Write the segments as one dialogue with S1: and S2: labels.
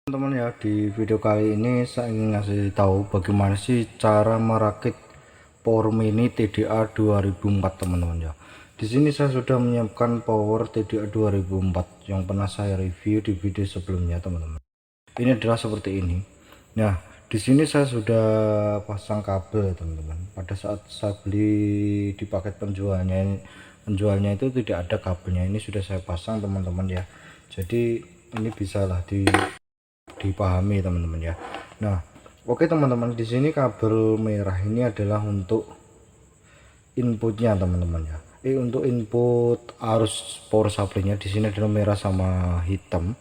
S1: Teman-teman ya, di video kali ini saya ingin ngasih tahu bagaimana sih cara merakit power mini TDA 2004 teman-teman ya. Di sini saya sudah menyiapkan power TDA 2004 yang pernah saya review di video sebelumnya teman-teman. Ini adalah seperti ini. Nah, di sini saya sudah pasang kabel teman-teman. Pada saat saya beli di paket penjualnya itu tidak ada kabelnya. Ini sudah saya pasang teman-teman ya. Jadi ini bisalah dipahami teman-teman ya. Nah, oke teman-teman, di sini kabel merah ini adalah untuk inputnya teman-teman ya. Untuk input arus power supply-nya di sini adalah merah sama hitam.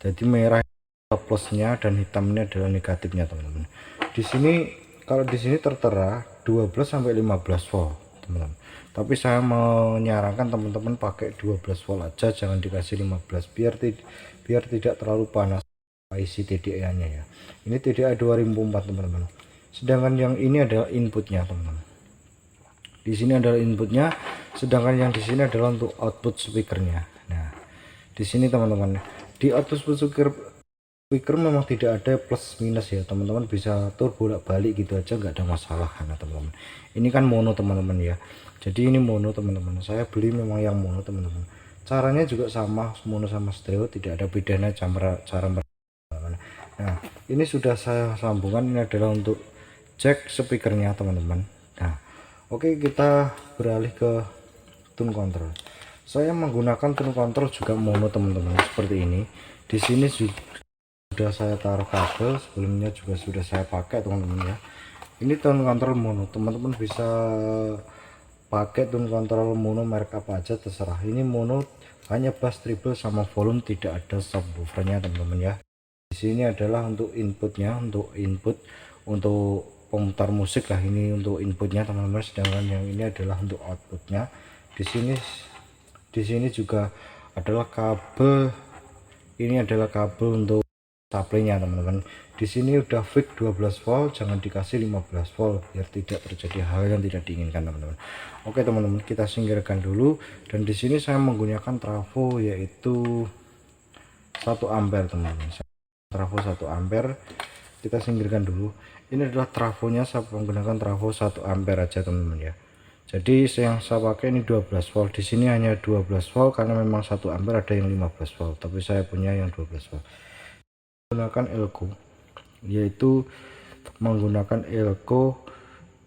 S1: Jadi merah plusnya dan hitamnya adalah negatifnya teman-teman. Di sini kalau di sini tertera 12 sampai 15 volt teman-teman. Tapi saya menyarankan teman-teman pakai 12 volt aja, jangan dikasih 15 biar tidak terlalu panas isi TDA nya ya. Ini TDA 2004 teman-teman. Sedangkan yang ini adalah inputnya teman-teman. Di sini adalah inputnya, sedangkan yang di sini adalah untuk output speakernya. Nah, di sini teman-teman, di output speaker memang tidak ada plus minus ya teman-teman, bisa atur bolak-balik gitu aja, nggak ada masalah karena teman-teman. Ini kan mono teman-teman ya. Jadi ini mono teman-teman. Saya beli memang yang mono teman-teman. Caranya juga sama, mono sama stereo, tidak ada bedanya cara. Nah, ini sudah saya sambungkan. Ini adalah untuk cek speakernya teman-teman. Nah, oke, kita beralih ke tune control. Saya menggunakan tune control juga mono teman-teman, seperti ini. Di sini sudah saya taruh kabel, sebelumnya juga sudah saya pakai teman-teman ya. Ini tune control mono, teman-teman bisa pakai tune control mono merek apa aja terserah. Ini mono, hanya bass, treble sama volume, tidak ada subwoofernya teman-teman ya. Di sini adalah untuk inputnya, untuk pemutar musik lah, ini untuk inputnya teman-teman. Sedangkan yang ini adalah untuk outputnya. Di sini juga adalah kabel, ini adalah kabel untuk supply-nya teman-teman. Di sini udah fix 12 volt, jangan dikasih 15 volt biar tidak terjadi hal yang tidak diinginkan teman-teman. Oke teman-teman, kita singkirkan dulu. Dan di sini saya menggunakan trafo yaitu 1 ampere teman-teman. Trafo 1 ampere, kita singkirkan dulu. Ini adalah trafonya, saya menggunakan trafo 1 ampere aja teman-teman ya. Jadi yang saya pakai ini 12 volt. Di sini hanya 12 volt karena memang 1 ampere ada yang 15 volt, tapi saya punya yang 12 volt. Menggunakan elko, yaitu menggunakan elko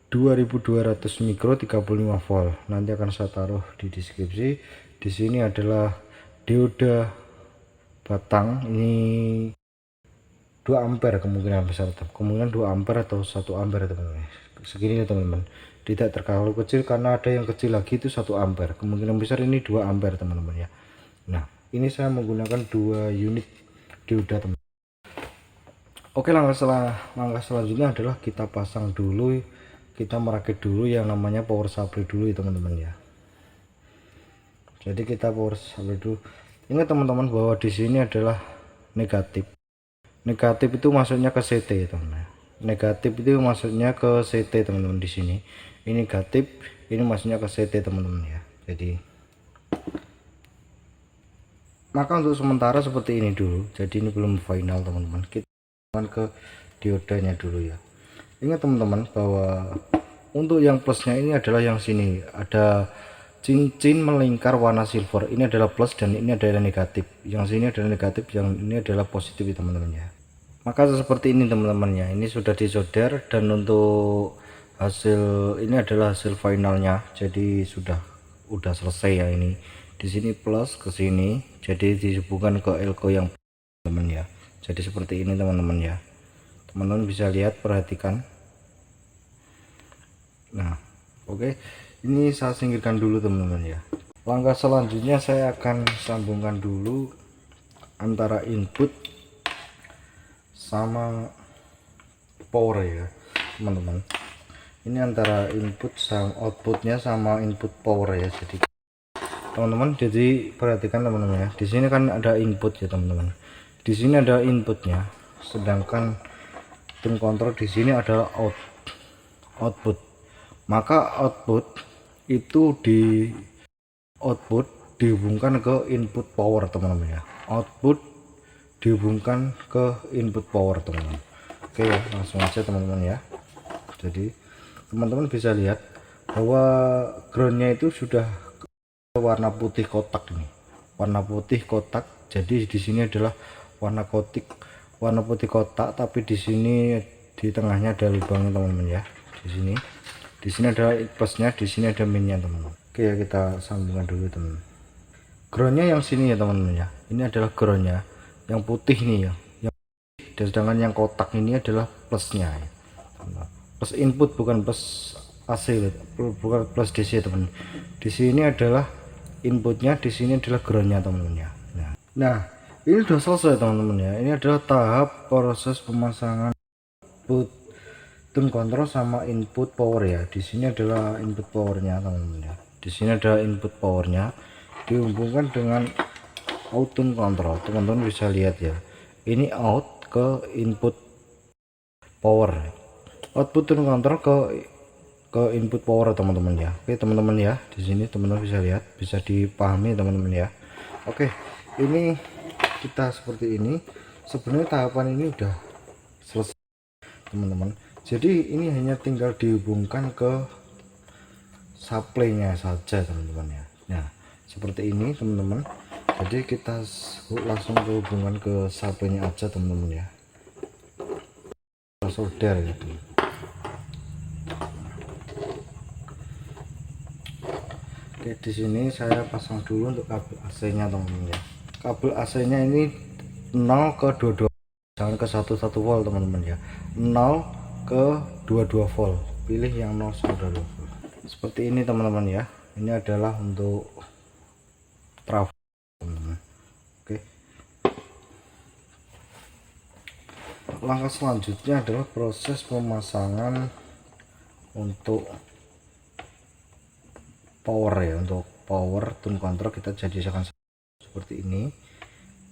S1: 2200 mikro 35 volt. Nanti akan saya taruh di deskripsi. Di sini adalah dioda batang, ini 2 ampere kemungkinan besar, kemungkinan 2 ampere atau 1 ampere teman-teman. Segini ya teman-teman, tidak terlalu kecil karena ada yang kecil lagi itu 1 ampere, kemungkinan besar ini 2 ampere teman-teman ya. Nah, ini saya menggunakan 2 unit dioda teman. Oke, langkah selanjutnya adalah kita pasang dulu, kita merakit dulu yang namanya power supply dulu ya teman-teman ya. Jadi kita power supply dulu. Ingat teman-teman bahwa di sini adalah negatif itu maksudnya ke CT teman-teman. Negatif itu maksudnya ke CT teman-teman. Di sini ini negatif, ini maksudnya ke CT teman-teman ya. Jadi maka untuk sementara seperti ini dulu. Jadi ini belum final teman-teman, kita ke diodanya dulu ya. Ingat teman-teman bahwa untuk yang plusnya ini adalah yang sini ada cincin melingkar warna silver, ini adalah plus dan ini adalah negatif. Yang sini adalah negatif, yang ini adalah positif teman-teman ya. Maka seperti ini teman-teman ya, ini sudah disolder dan untuk hasil ini adalah hasil finalnya. Jadi sudah selesai ya. Ini di sini plus ke sini, jadi dihubungkan ke elko yang teman ya. Jadi seperti ini teman-teman ya, teman-teman bisa lihat, perhatikan. Nah, oke, ini saya singkirkan dulu teman-teman ya. Langkah selanjutnya saya akan sambungkan dulu antara input sama power ya teman-teman. Ini antara input sama outputnya sama input power ya. Jadi teman-teman, jadi perhatikan teman-teman ya, di sini kan ada input ya teman-teman, di sini ada inputnya, sedangkan tune control di sini adalah output. Maka output itu dihubungkan ke input power teman-teman ya. Output dihubungkan ke input power teman-teman. Oke ya, langsung aja teman-teman ya. Jadi teman-teman bisa lihat bahwa groundnya itu sudah warna putih kotak ini, warna putih kotak. Jadi di sini adalah warna putih kotak, tapi di sini di tengahnya ada lubangnya teman-teman ya. Di sini ada plusnya, di sini ada minusnya teman-teman. Oke ya, kita sambungkan dulu teman-teman. Groundnya yang sini ya teman-teman ya. Ini adalah groundnya yang putih nih ya. Dan sedangkan yang kotak ini adalah plusnya ya. Plus input, bukan plus AC, bukan plus DC teman. Di sini adalah inputnya, di sini adalah groundnya teman-teman ya. Nah ini sudah selesai teman-teman ya. Ini adalah tahap proses pemasangan input tune control sama input power ya. Di sini adalah input powernya teman-teman ya. Di sini ada input powernya dihubungkan dengan out tune control. Teman-teman bisa lihat ya. Ini out ke input power, output tune control ke input power teman-teman ya. Oke teman-teman ya, di sini teman-teman bisa lihat, bisa dipahami teman-teman ya. Oke, ini kita seperti ini. Sebenarnya tahapan ini udah selesai teman-teman. Jadi ini hanya tinggal dihubungkan ke supply-nya saja teman-teman ya. Nah seperti ini teman-teman. Jadi kita langsung ke hubungan ke supply-nya aja teman-teman ya. Solder gitu. Oke, di sini saya pasang dulu untuk kabel AC-nya teman-teman ya. Kabel AC-nya ini 0 ke 22, jangan ke 11 volt teman-teman ya. 0 ke 22 volt. Pilih yang 0 sampai 22 volt. Seperti ini teman-teman ya. Ini adalah untuk trafo teman-teman. Oke. Langkah selanjutnya adalah proses pemasangan untuk power ya. Untuk power tune control kita jadikan seperti ini,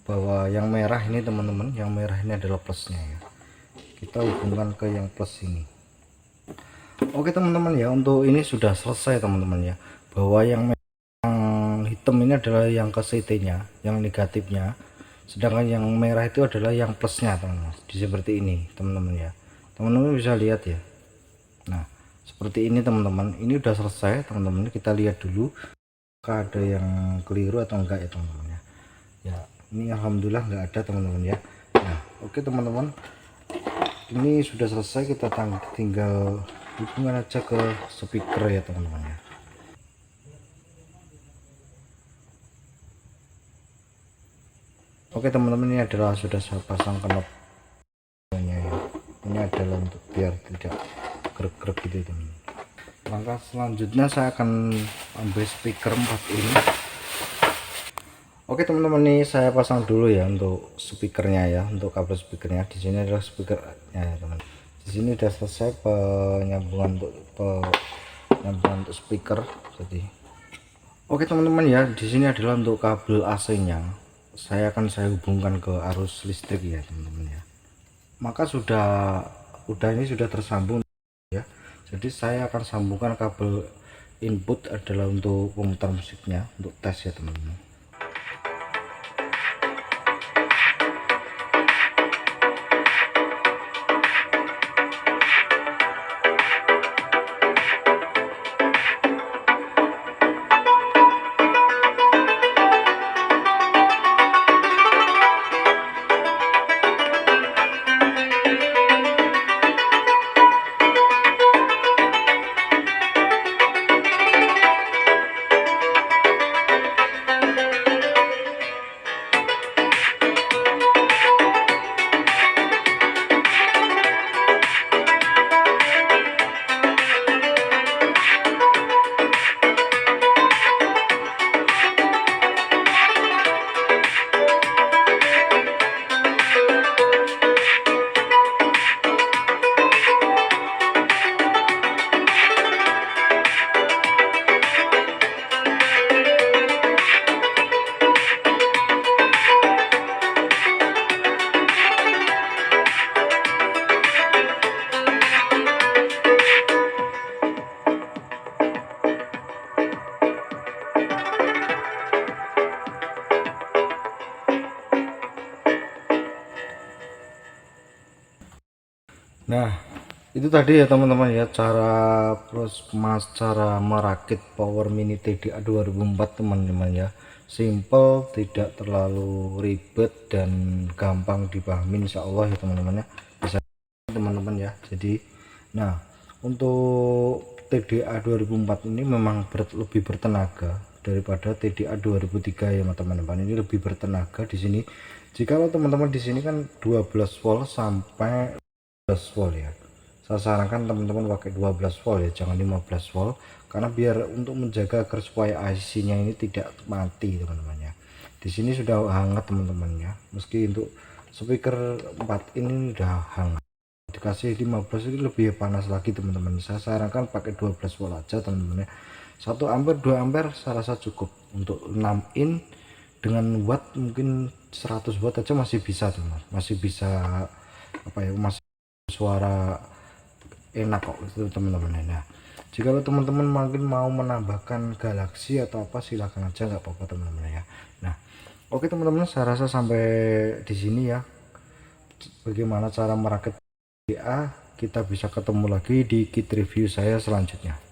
S1: bahwa yang merah ini teman-teman, yang merah ini adalah plusnya ya. Kita hubungkan ke yang plus ini. Oke teman-teman ya, untuk ini sudah selesai teman-teman ya, bahwa yang hitam ini adalah yang ke CT nya, yang negatifnya, sedangkan yang merah itu adalah yang plusnya teman-teman. Seperti ini teman-teman ya, teman-teman bisa lihat ya. Nah seperti ini teman-teman, ini udah selesai teman-teman. Kita lihat dulu apakah ada yang keliru atau enggak ya teman-teman ya. Ya ini alhamdulillah nggak ada teman-teman ya. Nah oke teman-teman, ini sudah selesai. Kita tinggal hubungan aja ke speaker ya teman-teman ya. Oke teman-teman, ini adalah sudah saya pasang knopnya ya. Ini adalah untuk biar tidak gerak-gerak gitu teman. Langkah selanjutnya saya akan ambil speaker 4 ini. Oke teman-teman, ini saya pasang dulu ya untuk speakernya ya, untuk kabel speakernya. Di sini adalah speakernya ya teman. Di sini sudah selesai penyambungan untuk speaker. Jadi oke teman-teman ya, di sini adalah untuk kabel AC-nya. Saya hubungkan ke arus listrik ya teman-teman ya. Maka ini sudah tersambung ya. Jadi saya akan sambungkan kabel input adalah untuk pemutar musiknya, untuk tes ya teman-teman. Nah, itu tadi ya teman-teman ya, cara merakit Power Mini TDA 2004 teman-teman ya. Simple, tidak terlalu ribet dan gampang dipahami insya Allah ya teman-teman ya. Bisa teman-teman ya. Jadi nah, untuk TDA 2004 ini memang lebih bertenaga daripada TDA 2003 ya teman-teman. Ini lebih bertenaga di sini. Jikalau teman-teman di sini kan 12 volt sampai 12 volt ya. Saya sarankan teman-teman pakai 12 volt ya, jangan 15 volt, karena biar untuk menjaga agar supaya IC-nya ini tidak mati teman-teman ya. Di sini sudah hangat teman-teman ya. Meski untuk speaker 4 ini udah hangat, dikasih 15 ini lebih panas lagi teman-teman. Saya sarankan pakai 12 volt aja teman-teman ya. 1 ampere 2 ampere saya rasa cukup. Untuk 6 in dengan watt mungkin 100 watt aja masih bisa teman, masih bisa apa ya, masih suara enak kok itu teman-teman. Nah, jika teman-teman mungkin mau menambahkan galaksi atau apa, silahkan aja, nggak apa-apa teman-teman ya. Nah, oke teman-teman, saya rasa sampai di sini ya bagaimana cara merakit VGA. Kita bisa ketemu lagi di kit review saya selanjutnya.